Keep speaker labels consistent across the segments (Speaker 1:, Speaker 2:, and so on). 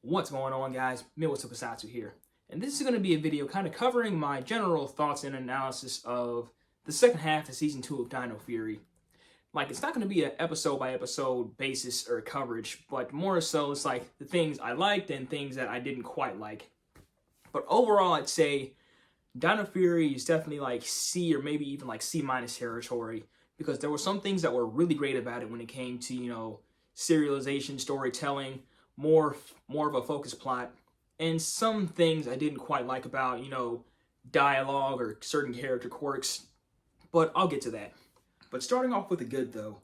Speaker 1: What's going on, guys? Miwa Tokusatsu here, and this is going to be a video kind of covering my general thoughts and analysis of the second half of Season 2 of Dino Fury. Like, it's not going to be an episode-by-episode basis or coverage, but more so it's like the things I liked and things that I didn't quite like. But overall, I'd say Dino Fury is definitely like C or maybe even like C- territory, because there were some things that were really great about it when it came to, serialization, storytelling, more of a focused plot, and some things I didn't quite like about, dialogue or certain character quirks, but I'll get to that. But starting off with the good though,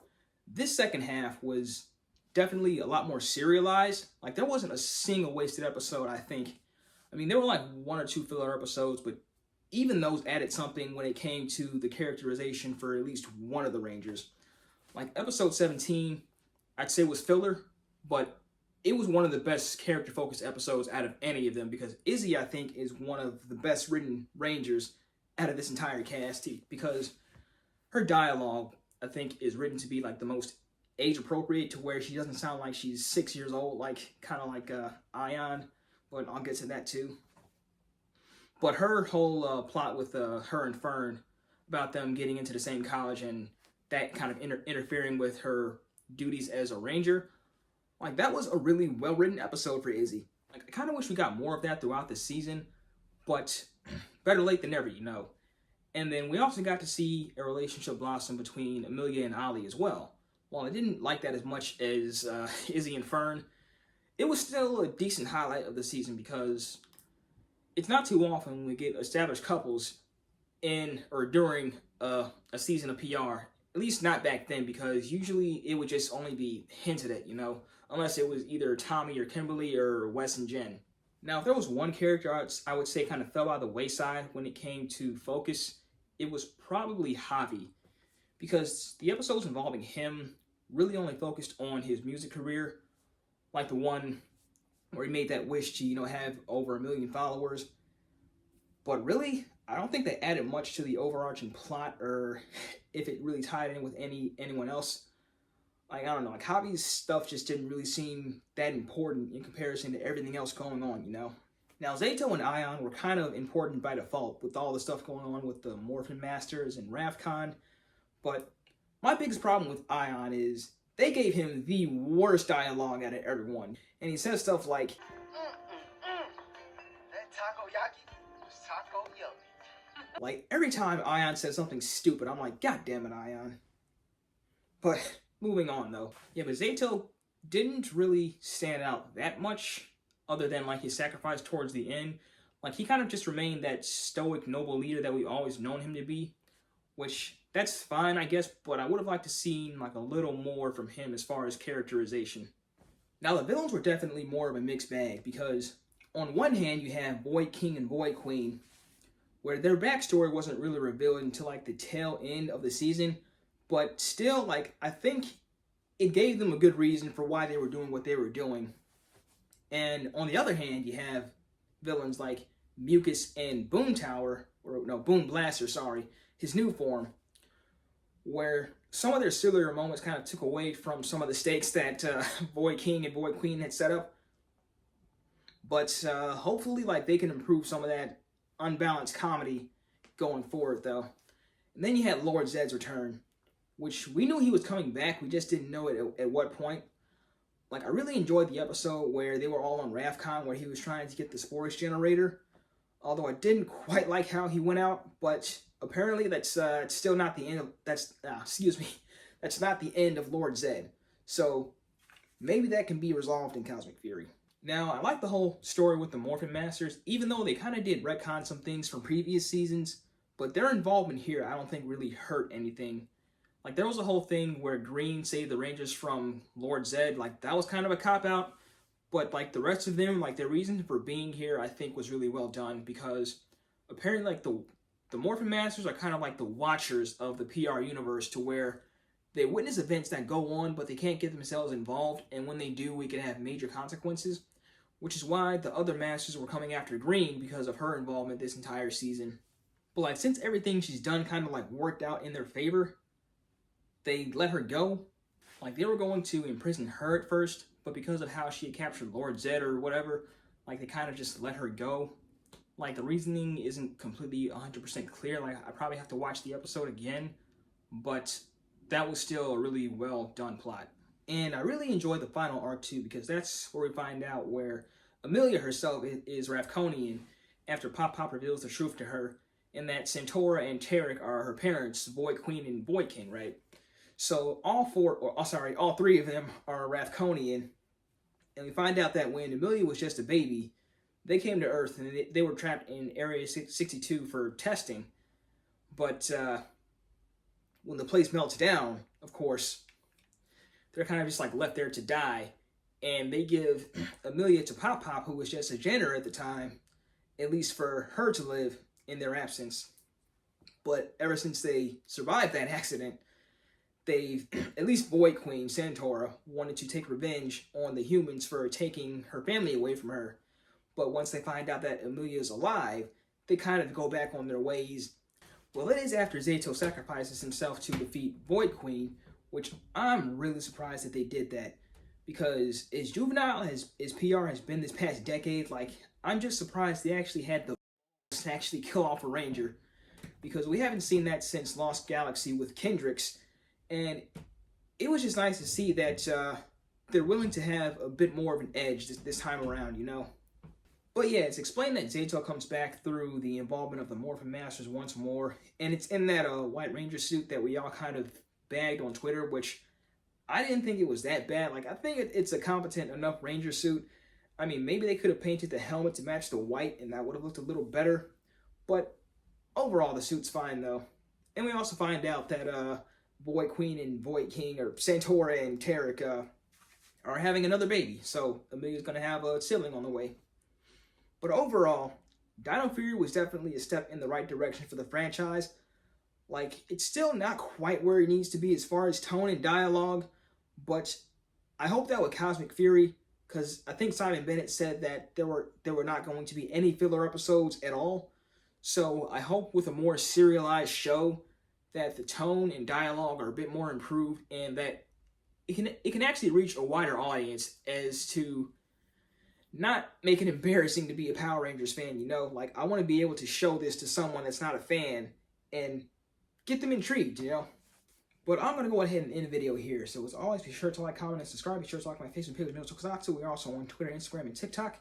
Speaker 1: this second half was definitely a lot more serialized. Like, there wasn't a single wasted episode, I think. I mean, there were like one or two filler episodes, but even those added something when it came to the characterization for at least one of the Rangers. Like, episode 17, I'd say was filler, but it was one of the best character-focused episodes out of any of them, because Izzy, I think, is one of the best written Rangers out of this entire cast, because her dialogue, I think, is written to be like the most age-appropriate, to where she doesn't sound like she's 6 years old, like kind of like Ion, but I'll get to that too. But her whole plot with her and Fern, about them getting into the same college and that kind of interfering with her duties as a ranger, like, that was a really well-written episode for Izzy. Like, I kind of wish we got more of that throughout the season, but better late than never, And then we also got to see a relationship blossom between Amelia and Ollie as well. While I didn't like that as much as Izzy and Fern, it was still a decent highlight of the season, because it's not too often we get established couples in or during a season of PR. At least not back then, because usually it would just only be hinted at, unless it was either Tommy or Kimberly or Wes and Jen. Now, if there was one character I would say kind of fell by the wayside when it came to focus, it was probably Javi, because the episodes involving him really only focused on his music career, like the one where he made that wish to, have over 1 million followers. But really, I don't think they added much to the overarching plot, or if it really tied in with anyone else. Like, I don't know, like, Javi's stuff just didn't really seem that important in comparison to everything else going on, Now, Zato and Ion were kind of important by default, with all the stuff going on with the Morphin Masters and Ravcon, but my biggest problem with Ion is they gave him the worst dialogue out of everyone, and he says stuff like,
Speaker 2: That takoyaki was taco yummy.
Speaker 1: Like, every time Ion says something stupid, I'm like, God damn it, Ion. But moving on, though. Yeah, but Zato didn't really stand out that much, other than, like, his sacrifice towards the end. Like, he kind of just remained that stoic, noble leader that we've always known him to be, which, that's fine, I guess, but I would have liked to seen, like, a little more from him as far as characterization. Now, the villains were definitely more of a mixed bag, because on one hand, you have Void King and Void Queen, where their backstory wasn't really revealed until, like, the tail end of the season, but still, like, I think it gave them a good reason for why they were doing what they were doing. And on the other hand, you have villains like Mucus and Boom Tower, or no, Boom Blaster, sorry, his new form, where some of their sillier moments kind of took away from some of the stakes that Void King and Void Queen had set up. But hopefully, like, they can improve some of that unbalanced comedy going forward, though. And then you had Lord Zed's return, which we knew he was coming back, we just didn't know at what point. Like, I really enjoyed the episode where they were all on Ravcon, where he was trying to get the Sporus generator, although I didn't quite like how he went out, but apparently that's still not the end of, that's not the end of Lord Zed. So maybe that can be resolved in Cosmic Fury. Now, I like the whole story with the Morphin Masters, even though they kind of did retcon some things from previous seasons, but their involvement here I don't think really hurt anything. Like, there was a whole thing where Green saved the Rangers from Lord Zed. Like, that was kind of a cop-out, but, like, the rest of them, like, their reason for being here, I think, was really well done, because apparently, like, the Morphin Masters are kind of like the watchers of the PR universe, to where they witness events that go on, but they can't get themselves involved, and when they do, we can have major consequences, which is why the other Masters were coming after Green, because of her involvement this entire season. But, like, since everything she's done kind of, like, worked out in their favor, they let her go. Like, they were going to imprison her at first, but because of how she had captured Lord Zed or whatever, like, they kind of just let her go. Like, the reasoning isn't completely 100% clear. Like, I probably have to watch the episode again, but that was still a really well done plot. And I really enjoyed the final arc too, because that's where we find out where Amelia herself is Ravkonian after Pop reveals the truth to her, and that Centaura and Tarek are her parents, Void Queen and Void King, right? So all three of them are Ravkonian, and we find out that when Amelia was just a baby, they came to Earth and they were trapped in Area 62 for testing. But when the place melts down, of course, they're kind of just like left there to die. And they give Amelia to Pop, who was just a janitor at the time, at least for her to live in their absence. But ever since they survived that accident, they've, at least Void Queen, Centaura, wanted to take revenge on the humans for taking her family away from her. But once they find out that Amelia is alive, they kind of go back on their ways. Well, it is after Zato sacrifices himself to defeat Void Queen, which I'm really surprised that they did that. Because as juvenile as PR has been this past decade, like, I'm just surprised they actually had the to actually kill off a Ranger. Because we haven't seen that since Lost Galaxy with Kendricks. And it was just nice to see that they're willing to have a bit more of an edge this time around, you know? But yeah, it's explained that Zato comes back through the involvement of the Morphin Masters once more. And it's in that White Ranger suit that we all kind of bagged on Twitter, which I didn't think it was that bad. Like, I think it's a competent enough Ranger suit. I mean, maybe they could have painted the helmet to match the white, and that would have looked a little better. But overall, the suit's fine, though. And we also find out that Void Queen and Void King, or Centaura and Tarek, are having another baby. So Amelia's going to have a sibling on the way. But overall, Dino Fury was definitely a step in the right direction for the franchise. Like, it's still not quite where it needs to be as far as tone and dialogue, but I hope that with Cosmic Fury, because I think Simon Bennett said that there were not going to be any filler episodes at all. So I hope with a more serialized show that the tone and dialogue are a bit more improved, and that it can actually reach a wider audience as to not make it embarrassing to be a Power Rangers fan, you know? Like, I want to be able to show this to someone that's not a fan and get them intrigued, you know? But I'm going to go ahead and end the video here. So as always, be sure to like, comment, and subscribe. Be sure to like my Facebook page, Mil Tokusatsu. We're also on Twitter, Instagram, and TikTok.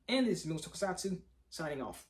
Speaker 1: And this is Mil Tokusatsu, signing off.